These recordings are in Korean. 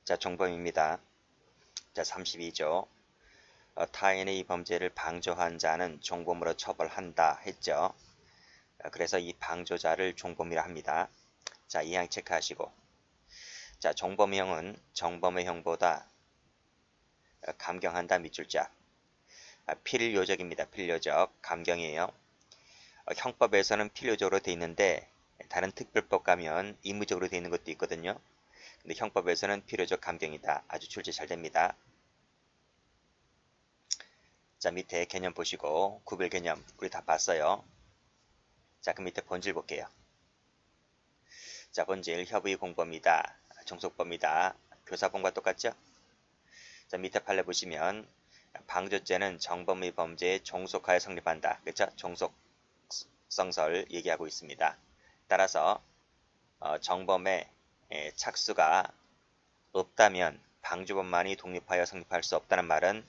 자, 종범입니다. 자, 32조. 타인의 범죄를 방조한 자는 종범으로 처벌한다 했죠. 그래서 이 방조자를 종범이라 합니다. 자, 이항 체크하시고. 자, 종범형은 정범의 형보다 감경한다 밑줄 자. 필요적입니다. 필요적. 감경이에요. 형법에서는 필요적으로 돼 있는데 다른 특별법 가면 의무적으로 돼 있는 것도 있거든요. 근데 형법에서는 필요적 감경이다. 아주 출제 잘 됩니다. 자, 밑에 개념 보시고 구별 개념 우리 다 봤어요. 자, 그 밑에 본질 볼게요. 자, 본질 협의 공범이다. 종속범이다. 교사범과 똑같죠? 자, 밑에 판례 보시면 방조죄는 정범의 범죄에 종속하여 성립한다. 그렇죠? 종속성설 얘기하고 있습니다. 따라서 정범의 착수가 없다면 방조범만이 독립하여 성립할 수 없다는 말은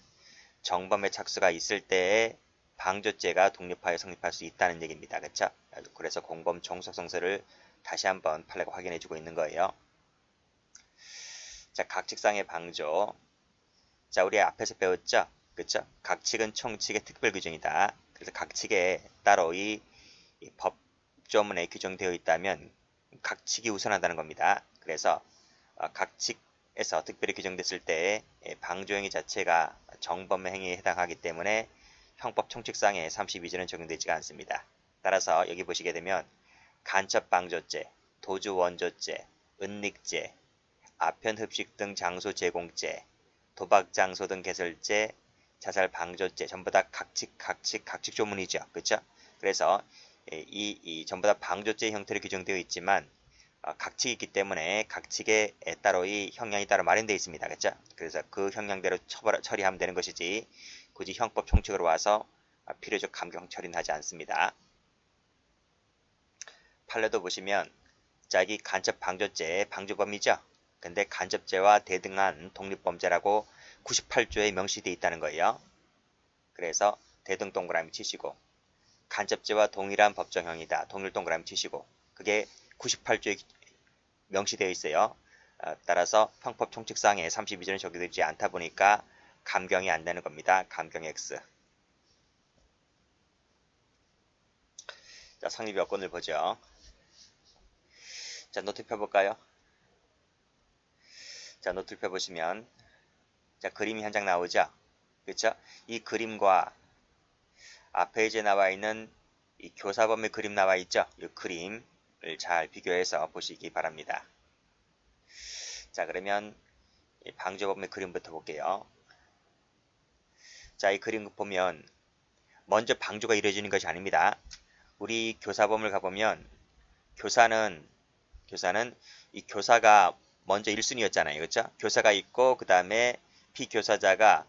정범의 착수가 있을 때에 방조죄가 독립하여 성립할 수 있다는 얘기입니다. 그렇죠? 그래서 공범 종속성설을 다시 한번 판례가 확인해주고 있는 거예요. 자, 각칙상의 방조. 자, 우리 앞에서 배웠죠? 그렇죠? 각칙은 총칙의 특별 규정이다. 그래서 각칙에 따로 이 법조문에 규정되어 있다면 각칙이 우선한다는 겁니다. 그래서 각칙에서 특별히 규정됐을 때 방조행위 자체가 정범의 행위에 해당하기 때문에 형법 총칙상의 32조는 적용되지가 않습니다. 따라서 여기 보시게 되면 간첩방조죄, 도주원조죄, 은닉죄, 아편흡식 등 장소 제공죄, 도박장소 등 개설죄, 자살방조죄 전부 다 각칙 조문이죠. 그렇죠? 그래서 이 전부 다 방조죄 형태로 규정되어 있지만 각칙이 있기 때문에 각칙에 따로 이 형량이 따로 마련되어 있습니다. 그렇죠? 그래서 그 형량대로 처리하면 되는 것이지 굳이 형법 총칙으로 와서 필요적 감경 처리는 하지 않습니다. 판례도 보시면 자, 이 간첩 방조죄 방조범이죠. 근데 간접죄와 대등한 독립범죄라고 98조에 명시되어 있다는 거예요. 그래서 대등 동그라미 치시고 간접죄와 동일한 법정형이다. 동일 동그라미 치시고 그게 98조에 명시되어 있어요. 따라서 형법 총칙상에 32조는 적용되지 않다 보니까 감경이 안 되는 겁니다. 감경 X. 자, 성립 여건을 보죠. 자, 노트 펴볼까요? 자, 노트 펴보시면 자, 그림이 한 장 나오죠? 그렇죠? 이 그림과 앞에 이제 나와 있는 이 교사범의 그림 나와 있죠? 이 그림을 잘 비교해서 보시기 바랍니다. 자, 그러면 이 방조범의 그림부터 볼게요. 자, 이 그림 보면 먼저 방조가 이루어지는 것이 아닙니다. 우리 교사범을 가보면 교사는 이 교사가 먼저 1순위였잖아요. 그렇죠? 교사가 있고 그 다음에 피교사자가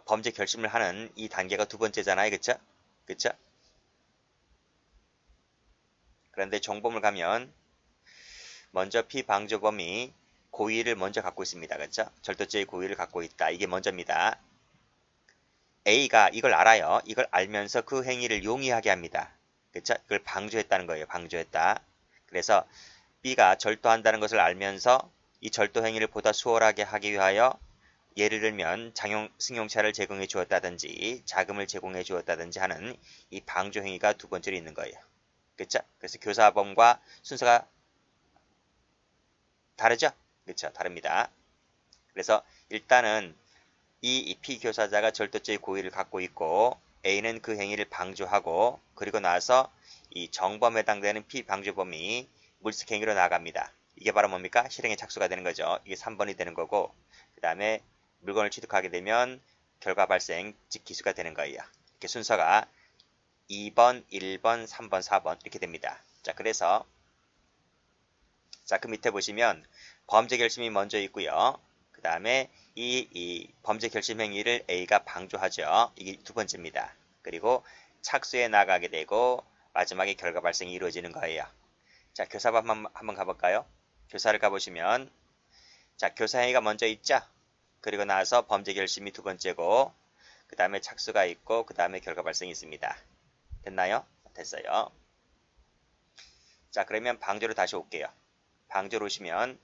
범죄 결심을 하는 이 단계가 두 번째잖아요. 그렇죠? 그렇죠? 그런데 종범을 가면 먼저 피방조범이 고의를 먼저 갖고 있습니다. 그렇죠? 절도죄의 고의를 갖고 있다. 이게 먼저입니다. A가 이걸 알아요. 이걸 알면서 그 행위를 용이하게 합니다. 그렇죠? 이걸 방조했다는 거예요. 방조했다. 그래서 B가 절도한다는 것을 알면서 이 절도 행위를 보다 수월하게 하기 위하여 예를 들면 승용차를 제공해 주었다든지 자금을 제공해 주었다든지 하는 이 방조 행위가 두 번째로 있는 거예요. 그렇죠? 그래서 교사범과 순서가 다르죠? 그렇죠? 다릅니다. 그래서 일단은 이 피교사자가 절도죄의 고의를 갖고 있고 A는 그 행위를 방조하고 그리고 나서 이 정범에 해당되는 피방조범이 물색행위로 나아갑니다. 이게 바로 뭡니까? 실행에 착수가 되는 거죠. 이게 3번이 되는 거고 그 다음에 물건을 취득하게 되면 결과 발생, 즉 기수가 되는 거예요. 이렇게 순서가 2번, 1번, 3번, 4번 이렇게 됩니다. 자, 그래서 자, 그 밑에 보시면 범죄 결심이 먼저 있고요. 그 다음에 이 범죄 결심 행위를 A가 방조하죠. 이게 두 번째입니다. 그리고 착수해 나가게 되고 마지막에 결과 발생이 이루어지는 거예요. 자, 교사법 한번 가볼까요? 교사를 가보시면 자, 교사 행위가 먼저 있죠. 그리고 나서 범죄 결심이 두 번째고 그 다음에 착수가 있고 그 다음에 결과 발생이 있습니다. 됐나요? 됐어요. 자, 그러면 방조로 다시 올게요. 방조로 오시면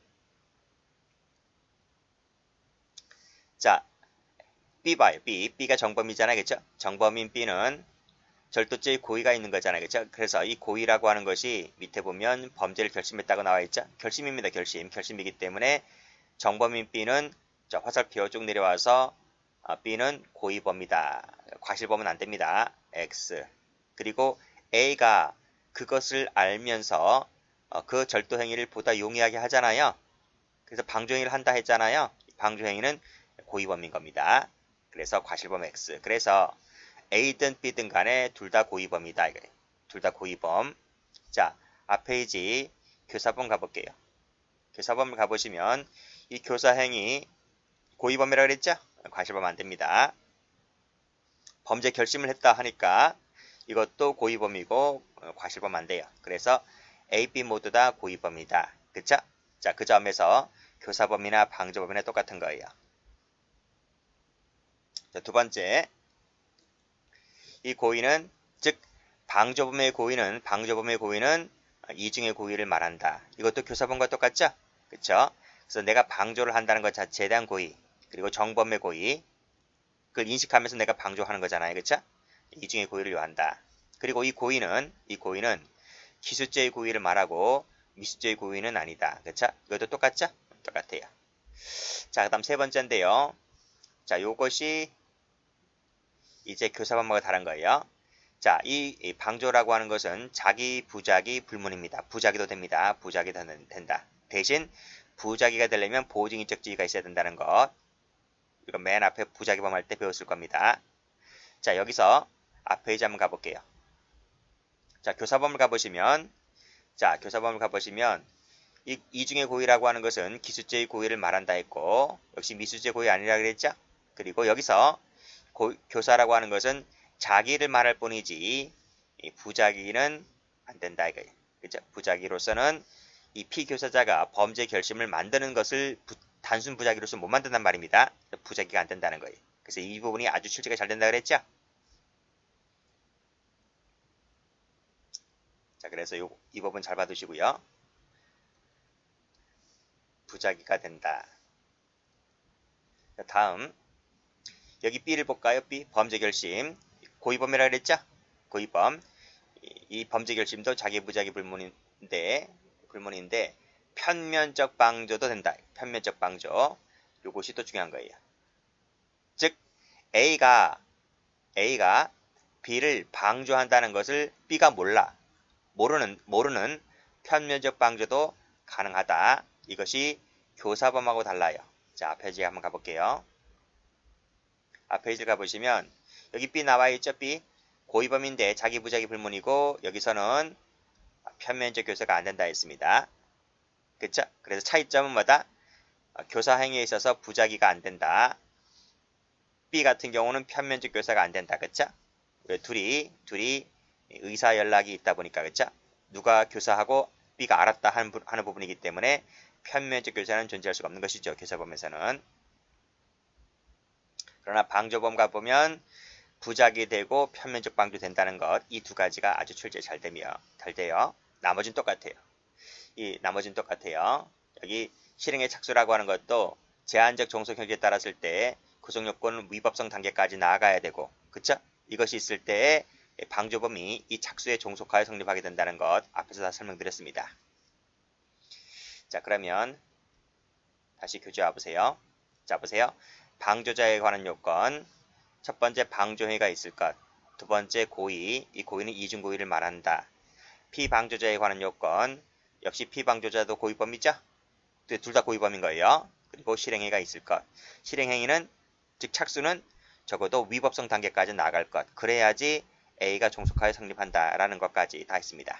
자, B 봐요. B가 정범이잖아요. 그쵸? 정범인 B는 절도죄의 고의가 있는 거잖아요. 그쵸? 그래서 이 고의라고 하는 것이 밑에 보면 범죄를 결심했다고 나와 있죠? 결심입니다. 결심이기 때문에 정범인 B는 자, 화살표 쭉 내려와서 B는 고의범이다. 과실범은 안 됩니다. X. 그리고 A가 그것을 알면서 그 절도 행위를 보다 용이하게 하잖아요. 그래서 방조행위를 한다 했잖아요. 방조행위는 고의범인 겁니다. 그래서 과실범 X. 그래서 A든 B든 간에 둘 다 고의범이다. 둘 다 고의범. 자, 앞 페이지 교사범 가볼게요. 교사범을 가보시면 이 교사행위 고의범이라고 그랬죠? 과실범 안 됩니다. 범죄 결심을 했다 하니까 이것도 고의범이고 과실범 안 돼요. 그래서 A, B 모두 다 고의범이다. 그쵸? 자, 그 점에서 교사범이나 방조범이나 똑같은 거예요. 자, 두 번째, 이 고의는 즉 방조범의 고의는 이중의 고의를 말한다. 이것도 교사범과 똑같죠? 그쵸? 그래서 내가 방조를 한다는 것 자체에 대한 고의, 그리고 정범의 고의, 그걸 인식하면서 내가 방조하는 거잖아요. 그쵸? 이중의 고의를 요한다. 그리고 이 고의는 기수죄의 고의를 말하고 미수죄의 고의는 아니다. 그쵸? 이것도 똑같죠? 똑같아요. 자, 그 다음 세 번째인데요. 자, 요것이 이제 교사범하고 다른 거예요. 자, 이 방조라고 하는 것은 자기 부작위 불문입니다. 부작위도 됩니다. 부작위도 된다. 대신 부작위가 되려면 보증인적 지위가 있어야 된다는 것. 이거 맨 앞에 부작위범 할 때 배웠을 겁니다. 자, 여기서 앞 페이지 한번 가볼게요. 자, 교사범을 가보시면 이중의 고의라고 하는 것은 기수죄의 고의를 말한다 했고 역시 미수죄 고의 아니라 그랬죠? 그리고 여기서 교사라고 하는 것은 자기를 말할 뿐이지 이 부작위는 안 된다 이거예요. 그죠? 부작위로서는 이 피교사자가 범죄 결심을 만드는 것을 단순 부작위로서 못 만든단 말입니다. 부작위가 안 된다는 거예요. 그래서 이 부분이 아주 출제가 잘 된다 그랬죠? 자, 그래서 이 부분 잘 봐두시고요. 부작위가 된다. 자, 다음 여기 B를 볼까요? B 범죄 결심 고의범이라 그랬죠? 고의범 이 범죄 결심도 자기 부작위 불문인데 편면적 방조도 된다. 편면적 방조 요것이 또 중요한 거예요. 즉 A가 B를 방조한다는 것을 B가 모르는 편면적 방조도 가능하다. 이것이 교사범하고 달라요. 자, 페이지 한번 가볼게요. 앞 페이지를 가보시면 여기 B 나와 있죠? B 고의범인데 자기 부작위 불문이고 여기서는 편면적 교사가 안 된다 했습니다. 그쵸? 그래서 차이점은 뭐다? 교사 행위에 있어서 부작위가 안 된다. B 같은 경우는 편면적 교사가 안 된다. 그쵸? 둘이 의사 연락이 있다 보니까 그쵸? 누가 교사하고 B가 알았다 하는 부분이기 때문에 편면적 교사는 존재할 수가 없는 것이죠. 교사범에서는. 그러나 방조범 가보면 부작위 되고 편면적 방조 된다는 것 이 두 가지가 아주 출제 잘 돼요. 나머지는 똑같아요. 여기 실행의 착수라고 하는 것도 제한적 종속 형태에 따랐을 때 구성요건 위법성 단계까지 나아가야 되고 그쵸? 이것이 있을 때 방조범이 이 착수의 종속하에 성립하게 된다는 것 앞에서 다 설명드렸습니다. 자, 그러면 다시 교재 와보세요. 자, 보세요. 방조자에 관한 요건 첫 번째 방조행위가 있을 것 두 번째 고의 이 고의는 이중고의를 말한다. 피방조자에 관한 요건 역시 피방조자도 고의범이죠? 둘 다 고의범인 거예요. 그리고 실행행위가 있을 것 실행행위는 즉 착수는 적어도 위법성 단계까지 나갈 것 그래야지 A가 종속하에 성립한다라는 것까지 다 있습니다.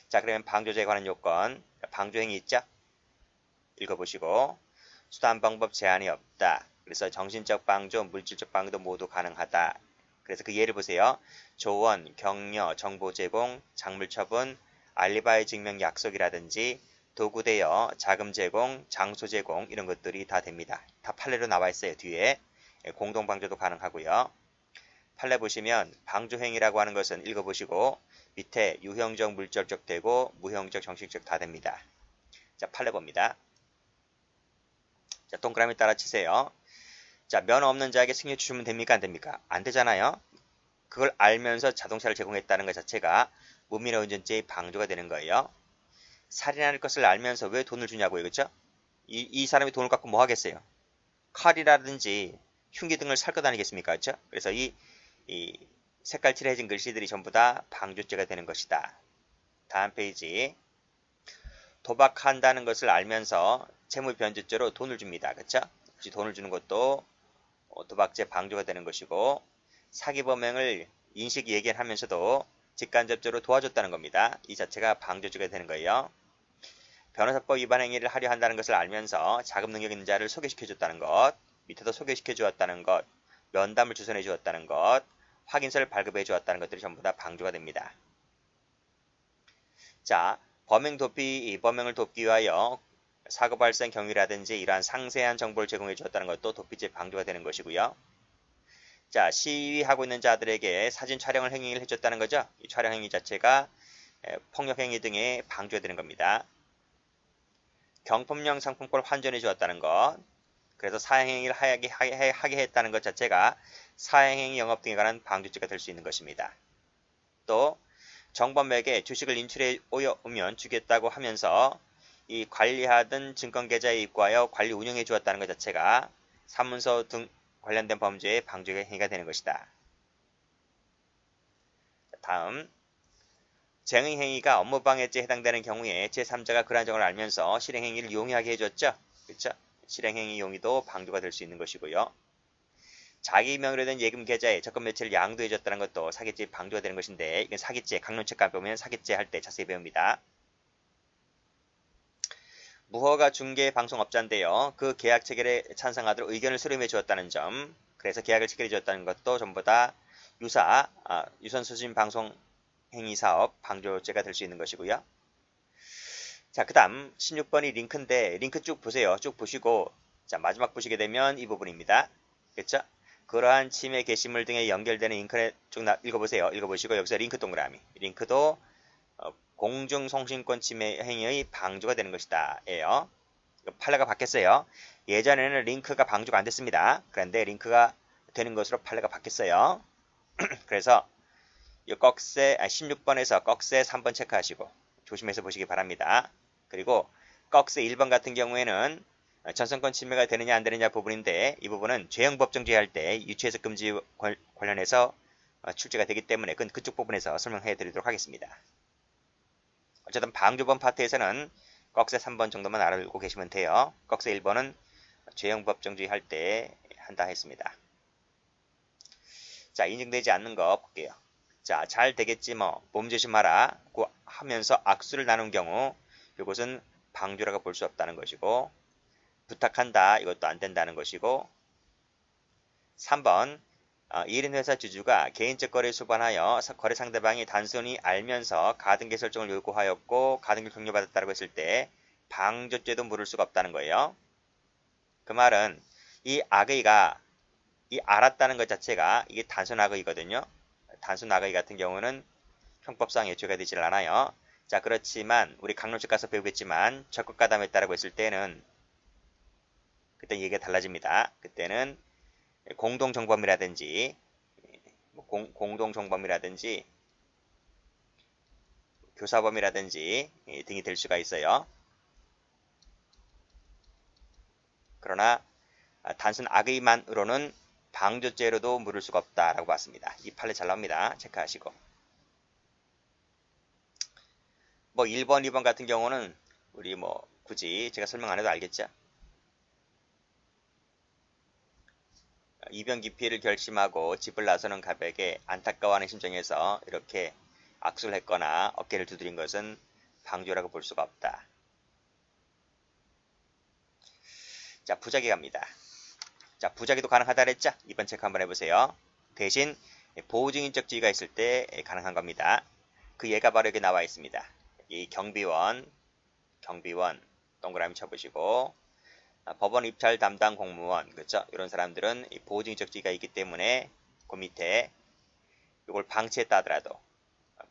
자, 그러면 방조자에 관한 요건 방조행위 있죠? 읽어보시고 수단 방법 제한이 없다. 그래서 정신적 방조, 물질적 방조 모두 가능하다. 그래서 그 예를 보세요. 조언, 격려, 정보 제공, 작물 처분, 알리바이 증명 약속이라든지 도구 대여, 자금 제공, 장소 제공 이런 것들이 다 됩니다. 다 판례로 나와 있어요. 뒤에 공동 방조도 가능하고요. 판례 보시면 방조 행위라고 하는 것은 읽어보시고 밑에 유형적, 물질적 되고 무형적, 정신적 다 됩니다. 자, 판례 봅니다. 자, 동그라미 따라 치세요. 자, 면허 없는 자에게 승려 주시면 됩니까? 안 됩니까? 안 되잖아요. 그걸 알면서 자동차를 제공했다는 것 자체가 무미러 운전죄의 방조가 되는 거예요. 살인할 것을 알면서 왜 돈을 주냐고요. 그렇죠? 이 사람이 돈을 갖고 뭐 하겠어요? 칼이라든지 흉기 등을 살 것 아니겠습니까? 그렇죠? 그래서 이 색깔 칠해진 글씨들이 전부 다 방조죄가 되는 것이다. 다음 페이지. 도박한다는 것을 알면서 채무변제죄로 돈을 줍니다. 그렇죠? 혹시 돈을 주는 것도 도박죄 방조가 되는 것이고, 사기 범행을 인식 예견하면서도 직간접적으로 도와줬다는 겁니다. 이 자체가 방조죄가 되는 거예요. 변호사법 위반 행위를 하려 한다는 것을 알면서 자금 능력 있는 자를 소개시켜 줬다는 것, 밑에도 소개시켜 주었다는 것, 면담을 주선해 주었다는 것, 확인서를 발급해 주었다는 것들이 전부 다 방조가 됩니다. 자, 범행을 돕기 위하여 사고 발생 경위라든지 이러한 상세한 정보를 제공해 주었다는 것도 도피죄 방조가 되는 것이고요. 자, 시위하고 있는 자들에게 사진 촬영을 행위를 해줬다는 거죠. 이 촬영 행위 자체가 폭력 행위 등의 방조가 되는 겁니다. 경품용 상품권을 환전해 주었다는 것, 그래서 사행행위를 하게 했다는 것 자체가 사행행위 영업 등에 관한 방조죄가 될 수 있는 것입니다. 또 정범에게 주식을 인출해 오면 주겠다고 하면서 이 관리하던 증권계좌에 입고하여 관리 운영해 주었다는 것 자체가 사문서 등 관련된 범죄의 방조의 행위가 되는 것이다. 다음, 쟁의행위가 업무방해죄에 해당되는 경우에 제3자가 그러한 점을 알면서 실행행위를 용이하게 해줬죠. 그렇죠? 실행행위 용의도 방조가 될 수 있는 것이고요. 자기 명의로 된 예금 계좌에 적금 매체를 양도해줬다는 것도 사기죄 방조가 되는 것인데, 이건 사기죄, 강론책감 보면 사기죄 할 때 자세히 배웁니다. 무허가 중개 방송업자인데요. 그 계약 체결에 찬성하도록 의견을 수렴해 주었다는 점, 그래서 계약을 체결해 주었다는 것도 전부 다 유선 수신 방송 행위 사업 방조죄가 될 수 있는 것이고요. 자, 그 다음 16번이 링크인데, 링크 쭉 보세요. 쭉 보시고, 자, 마지막 보시게 되면 이 부분입니다. 그렇죠? 그러한 침해 게시물 등에 연결되는 인터넷 쭉 읽어보세요. 읽어보시고 여기서 링크 동그라미. 링크도 공중송신권 침해 행위의 방조가 되는 것이다. 예요. 판례가 바뀌었어요. 예전에는 링크가 방조가 안 됐습니다. 그런데 링크가 되는 것으로 판례가 바뀌었어요. 그래서 이 16번에서 꺽쇠 3번 체크하시고 조심해서 보시기 바랍니다. 그리고 꺽쇠 1번 같은 경우에는 전성권 침해가 되느냐 안 되느냐 부분인데, 이 부분은 죄형법정죄 할 때 유치해석 금지 관련해서 출제가 되기 때문에 그쪽 부분에서 설명해 드리도록 하겠습니다. 어쨌든 방조범 파트에서는 꺽쇠 3번 정도만 알고 계시면 돼요. 꺽쇠 1번은 죄형법정죄 할 때 한다 했습니다. 자, 인증되지 않는 거 볼게요. 자, 잘 되겠지 몸 조심하라 고 하면서 악수를 나눈 경우 이것은 방조라고 볼 수 없다는 것이고, 부탁한다 이것도 안 된다는 것이고, 3번 1인 회사 주주가 개인적 거래에 수반하여 거래 상대방이 단순히 알면서 가등기 설정을 요구하였고 가등기를 격려받았다고 했을 때 방조죄도 물을 수가 없다는 거예요. 그 말은 이 악의가 이 알았다는 것 자체가 이게 단순 악의거든요. 단순 악의 같은 경우는 형법상 예죄가 되질 않아요. 자, 그렇지만 우리 강론책 가서 배우겠지만 적극 가담했다라고 했을 때는 그때 얘기가 달라집니다. 그때는 공동정범이라든지 공동정범이라든지 교사범이라든지 등이 될 수가 있어요. 그러나 단순 악의만으로는 방조죄로도 물을 수가 없다라고 봤습니다. 이 판례 잘 나옵니다. 체크하시고. 1번, 2번 같은 경우는 우리 굳이 제가 설명 안 해도 알겠죠? 이변 기피를 결심하고 집을 나서는 가백에 안타까워하는 심정에서 이렇게 악수를 했거나 어깨를 두드린 것은 방조라고 볼 수가 없다. 자, 부작위 갑니다. 자, 부작위도 가능하다 그랬죠? 이번 체크 한번 해보세요. 대신 보호증인적 지위가 있을 때 가능한 겁니다. 그 예가 바로 여기 나와 있습니다. 이 경비원 동그라미 쳐보시고, 법원 입찰 담당 공무원, 그렇죠? 이런 사람들은 이 보호증인적 지위가 있기 때문에 그 밑에 이걸 방치했다 하더라도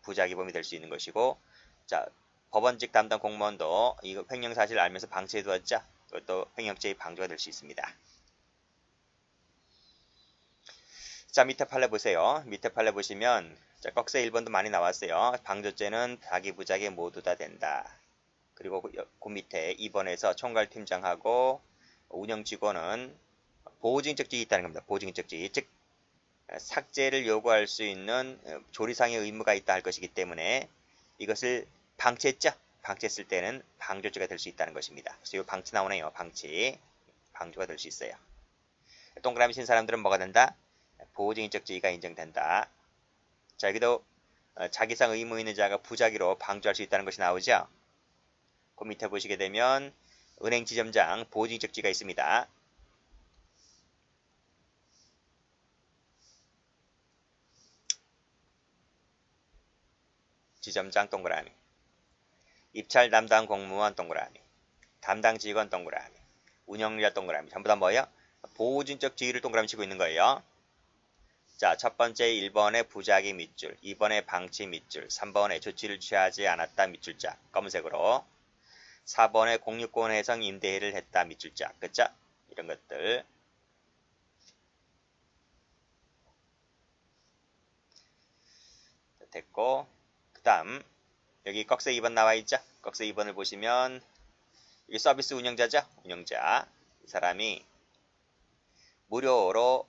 부작위범이 될 수 있는 것이고, 자, 법원직 담당 공무원도 이거 횡령 사실을 알면서 방치해 두었죠? 그것도 횡령죄의 방조가 될 수 있습니다. 자, 밑에 판례 보세요. 밑에 판례 보시면 자, 꺽쇠 1번도 많이 나왔어요. 방조죄는 자기 부작위 모두 다 된다. 그리고 그 밑에 2번에서 총괄팀장하고 운영직원은 보호증적직이 있다는 겁니다. 보호증적직이 즉 삭제를 요구할 수 있는 조리상의 의무가 있다 할 것이기 때문에 이것을 방치했죠. 방치했을 때는 방조죄가 될 수 있다는 것입니다. 그래서 이 방치 나오네요. 방치. 방조가 될 수 있어요. 동그라미 친 사람들은 뭐가 된다? 보호증인적 지위가 인정된다. 자, 여기도 자기상 의무 있는 자가 부작위로 방조할 수 있다는 것이 나오죠. 그 밑에 보시게 되면 은행 지점장 보호증인적 지위가 있습니다. 지점장 동그라미, 입찰 담당 공무원 동그라미, 담당 직원 동그라미, 운영자 동그라미 전부 다 뭐예요? 보호증적 지위를 동그라미 치고 있는 거예요. 자, 첫 번째 1번에 부작위 밑줄, 2번에 방치 밑줄, 3번에 조치를 취하지 않았다 밑줄자 검은색으로, 4번에 공유권 해성 임대를 했다 밑줄자, 그쵸? 이런 것들. 됐고, 그 다음 여기 꺽쇠 2번 나와 있죠? 꺽쇠 2번을 보시면 이게 서비스 운영자죠? 운영자. 이 사람이 무료로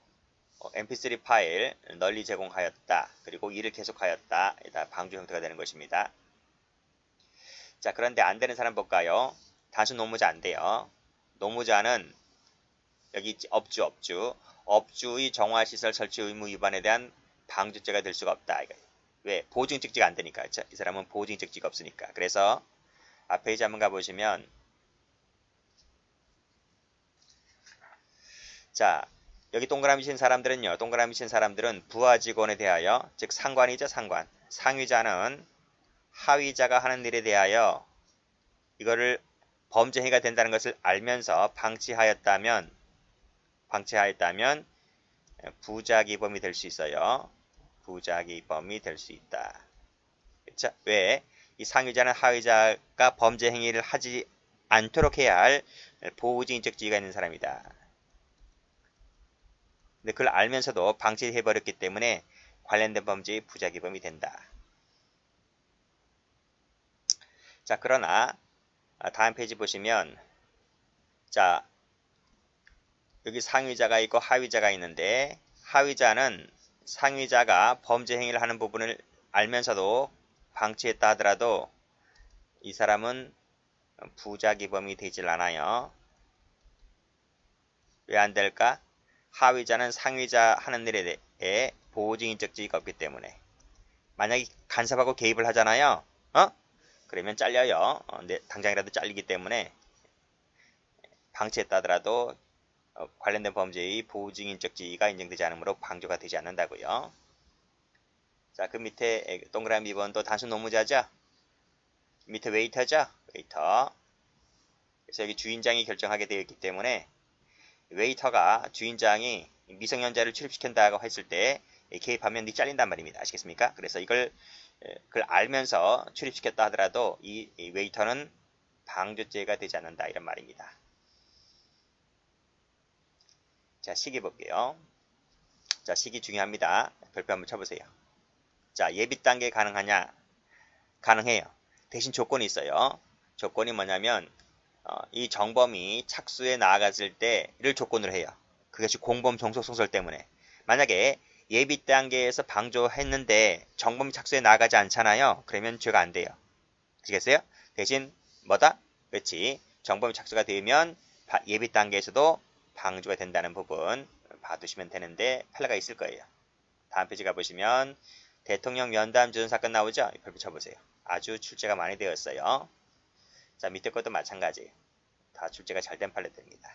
mp3 파일 널리 제공하였다. 그리고 일을 계속하였다. 이다 방조 형태가 되는 것입니다. 자, 그런데 안 되는 사람 볼까요? 단순 노무자 안 돼요. 노무자는 여기 업주의 정화시설 설치 의무 위반에 대한 방조죄가 될 수가 없다. 왜? 보증직지가 안 되니까. 그렇죠? 이 사람은 보증직지가 없으니까. 그래서 앞 페이지 한번 가보시면 자, 여기 동그라미 친 사람들은요. 동그라미 친 사람들은 부하 직원에 대하여 즉 상관이죠. 상관. 상위자는 하위자가 하는 일에 대하여 이거를 범죄 행위가 된다는 것을 알면서 방치하였다면 부작위범이 될 수 있어요. 부작위범이 될 수 있다. 그렇죠? 왜? 이 상위자는 하위자가 범죄 행위를 하지 않도록 해야 할 보호증인적 지위가 있는 사람이다. 근데 그걸 알면서도 방치해버렸기 때문에 관련된 범죄의 부작위범이 된다. 자, 그러나 다음 페이지 보시면 자, 여기 상위자가 있고 하위자가 있는데 하위자는 상위자가 범죄 행위를 하는 부분을 알면서도 방치했다 하더라도 이 사람은 부작위범이 되질 않아요. 왜 안 될까? 하위자는 상위자 하는 일에 대해 보호증인적 지위가 없기 때문에. 만약에 간섭하고 개입을 하잖아요. 그러면 잘려요. 당장이라도 잘리기 때문에 방치했다 하더라도 관련된 범죄의 보호증인적 지위가 인정되지 않으므로 방조가 되지 않는다고요. 자, 그 밑에 동그라미 2번도 단순 노무자죠. 밑에 웨이터죠. 웨이터. 그래서 여기 주인장이 결정하게 되어 있기 때문에 웨이터가 주인장이 미성년자를 출입시킨다고 했을 때 개입하면 잘린단 말입니다. 아시겠습니까? 그래서 그걸 알면서 출입시켰다 하더라도 이 웨이터는 방조죄가 되지 않는다 이런 말입니다. 자, 시기 볼게요. 자, 시기 중요합니다. 별표 한번 쳐보세요. 자, 예비 단계 가능하냐? 가능해요. 대신 조건이 있어요. 조건이 뭐냐면 이 정범이 착수에 나아갔을 때를 조건으로 해요. 그것이 공범 종속성설 때문에. 만약에 예비 단계에서 방조했는데 정범이 착수에 나아가지 않잖아요. 그러면 죄가 안 돼요. 아시겠어요? 대신 뭐다? 그렇지. 정범이 착수가 되면 예비 단계에서도 방조가 된다는 부분 봐두시면 되는데 판례가 있을 거예요. 다음 페이지 가보시면 대통령 면담 주둔 사건 나오죠? 별표 쳐보세요. 아주 출제가 많이 되었어요. 자, 밑에 것도 마찬가지. 다 출제가 잘 된 판례들입니다.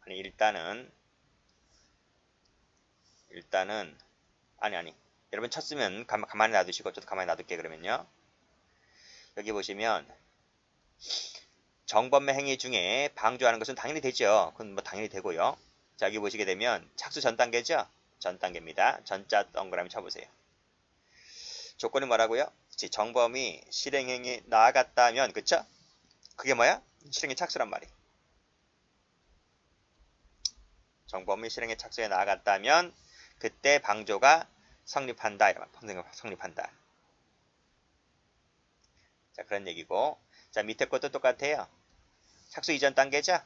아니, 일단은 여러분 쳤으면 가만히 놔두시고 저도 가만히 놔둘게. 그러면요. 여기 보시면 정범의 행위 중에 방조하는 것은 당연히 되죠. 그건 뭐 당연히 되고요. 자, 여기 보시게 되면 착수 전 단계죠? 전 단계입니다. 전자 동그라미 쳐보세요. 조건이 뭐라고요? 정범이 실행행위 나아갔다면, 그쵸? 그게 뭐야? 실행의 착수란 말이에요. 정범이 실행의 착수에 나아갔다면 그때 방조가 성립한다. 이러면 성립한다. 자, 그런 얘기고. 자, 밑에 것도 똑같아요. 착수 이전 단계죠?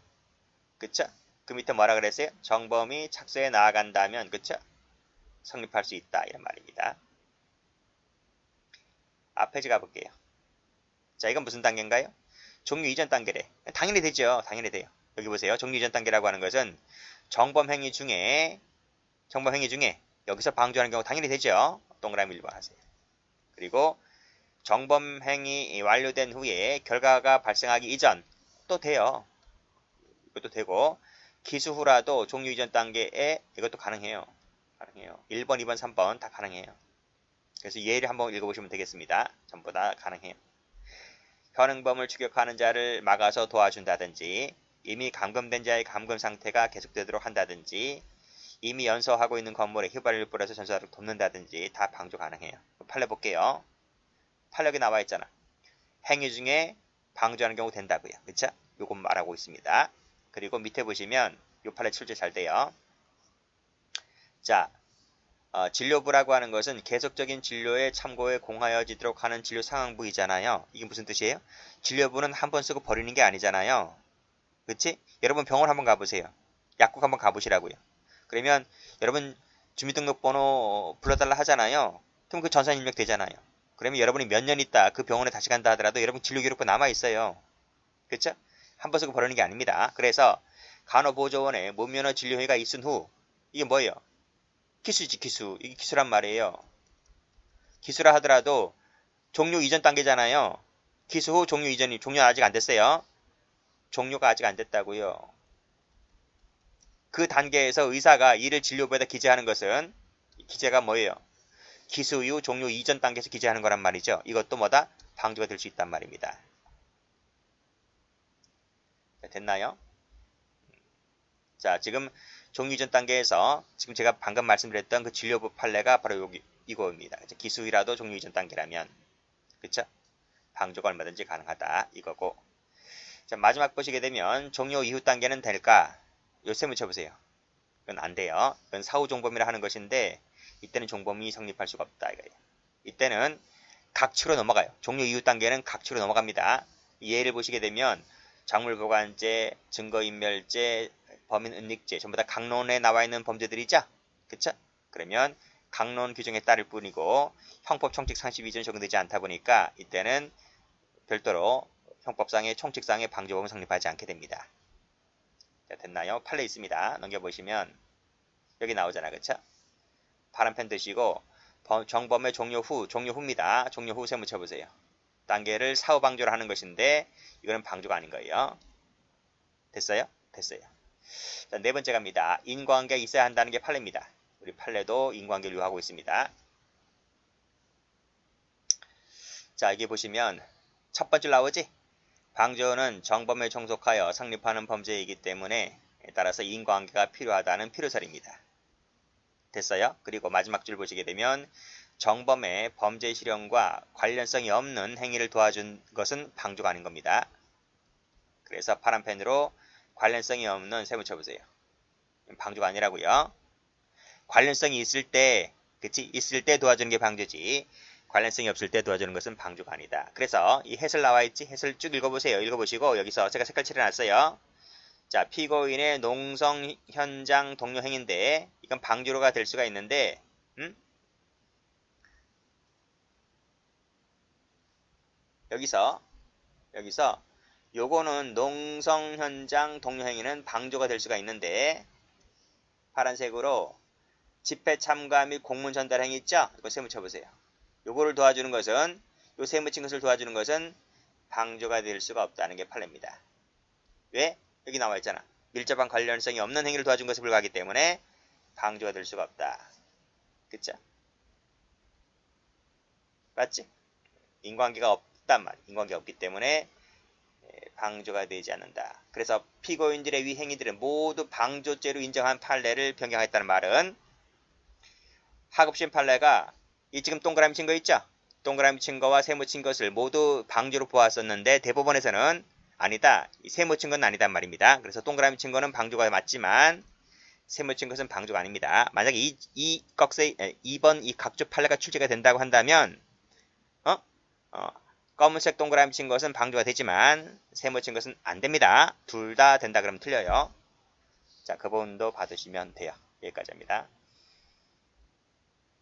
그쵸? 그 밑에 뭐라 그랬어요? 정범이 착수에 나아간다면, 그쵸? 성립할 수 있다. 이런 말입니다. 앞 페이지 가볼게요. 자, 이건 무슨 단계인가요? 종료 이전 단계래. 당연히 되죠. 당연히 돼요. 여기 보세요. 종료 이전 단계라고 하는 것은 정범 행위 중에 여기서 방조하는 경우 당연히 되죠. 동그라미 1번 하세요. 그리고 정범 행위 완료된 후에 결과가 발생하기 이전 또 돼요. 이것도 되고 기수 후라도 종료 이전 단계에 이것도 가능해요. 1번, 2번, 3번 다 가능해요. 그래서 예를 한번 읽어보시면 되겠습니다. 전부 다 가능해요. 현행범을 추격하는 자를 막아서 도와준다든지 이미 감금된 자의 감금 상태가 계속되도록 한다든지 이미 연소하고 있는 건물에 휘발유를 뿌려서 전소하도록 돕는다든지 다 방조 가능해요. 판례 볼게요. 판례에 나와 있잖아. 행위 중에 방조하는 경우 된다고요. 그쵸? 요건 말하고 있습니다. 그리고 밑에 보시면 요 판례 출제 잘 돼요. 자, 진료부라고 하는 것은 계속적인 진료에 참고에 공하여지도록 하는 진료 상황부이잖아요. 이게 무슨 뜻이에요? 진료부는 한 번 쓰고 버리는 게 아니잖아요. 그치? 여러분 병원 한번 가보세요. 약국 한번 가보시라고요. 그러면 여러분 주민등록번호 불러달라 하잖아요. 그럼 그 전산 입력 되잖아요. 그러면 여러분이 몇 년 있다 그 병원에 다시 간다 하더라도 여러분 진료기록부 남아있어요. 그쵸? 한 번 쓰고 버리는 게 아닙니다. 그래서 간호보조원에 무면허 진료회가 있은 후 이게 뭐예요? 기수지 기수. 이게 기수란 말이에요. 기수라 하더라도 종료 이전 단계잖아요. 기수 후 종료 이전이 종료 아직 안 됐어요. 종료가 아직 안 됐다고요. 그 단계에서 의사가 이를 진료부에다 기재하는 것은 기재가 뭐예요? 기수 이후 종료 이전 단계에서 기재하는 거란 말이죠. 이것도 뭐다? 방조가 될 수 있단 말입니다. 됐나요? 자, 지금 종료 이전 단계에서 지금 제가 방금 말씀드렸던 그 진료부 판례가 바로 여기 이거입니다. 기수이라도 종료 이전 단계라면 그쵸? 방조가 얼마든지 가능하다 이거고. 자, 마지막 보시게 되면 종료 이후 단계는 될까? 요세 묻혀보세요. 이건 안 돼요. 이건 사후 종범이라 하는 것인데 이때는 종범이 성립할 수가 없다 이거예요. 이때는 각치로 넘어가요. 종료 이후 단계는 각치로 넘어갑니다. 예를 보시게 되면 작물보관죄, 증거인멸죄, 범인은닉죄 전부 다 강론에 나와 있는 범죄들이죠. 그쵸? 그러면 강론 규정에 따를 뿐이고 형법 총칙 상식 위전 적용되지 않다 보니까 이때는 별도로 형법상의 총칙상의 방조범은 성립하지 않게 됩니다. 자, 됐나요? 판례 있습니다. 넘겨보시면 여기 나오잖아. 그쵸? 파란펜 드시고 정범의 종료 후입니다. 종료 후 세무 쳐보세요. 단계를 사후 방조를 하는 것인데 이거는 방조가 아닌 거예요. 됐어요? 됐어요. 자, 네 번째 갑니다. 인과관계가 있어야 한다는 게 판례입니다. 우리 판례도 인과관계를 요하고 있습니다. 자, 여기 보시면 첫 번째 나오지? 방조는 정범에 종속하여 성립하는 범죄이기 때문에 따라서 인과관계가 필요하다는 필요설입니다. 됐어요? 그리고 마지막 줄 보시게 되면 정범의 범죄 실현과 관련성이 없는 행위를 도와준 것은 방조가 아닌 겁니다. 그래서 파란 펜으로 관련성이 없는 세 묻혀보세요. 방조가 아니라고요. 관련성이 있을 때, 그치? 있을 때 도와주는 게 방조지. 관련성이 없을 때 도와주는 것은 방조가 아니다. 그래서 이 해설 나와 있지? 해설 쭉 읽어보세요. 읽어보시고 여기서 제가 색깔 칠해놨어요. 자, 피고인의 농성 현장 동료 행위인데 이건 방조가 될 수가 있는데 여기서 요거는 농성 현장 동료 행위는 방조가 될 수가 있는데 파란색으로 집회 참가 및 공문 전달 행위 있죠? 이거 세 묻혀보세요. 요거를 도와주는 것은 요 세 묻힌 것을 도와주는 것은 방조가 될 수가 없다는 게 판례입니다. 왜? 여기 나와 있잖아. 밀접한 관련성이 없는 행위를 도와준 것에 불과하기 때문에 방조가 될 수가 없다. 그쵸? 맞지? 인과관계가 없단 말. 인과관계가 없기 때문에 방조가 되지 않는다. 그래서 피고인들의 위 행위들은 모두 방조죄로 인정한 판례를 변경하였다는 말은 하급심 판례가 이 지금 동그라미 친 거 있죠? 동그라미 친 거와 세모 친 것을 모두 방조로 보았었는데 대법원에서는 아니다. 세모 친 건 아니단 말입니다. 그래서 동그라미 친 거는 방조가 맞지만 세모 친 것은 방조가 아닙니다. 만약에 이 2번 이 각조 판례가 출제가 된다고 한다면 검은색 동그라미 친 것은 방조가 되지만 세모 친 것은 안 됩니다. 둘 다 된다 그러면 틀려요. 자, 그 부분도 받으시면 돼요. 여기까지입니다.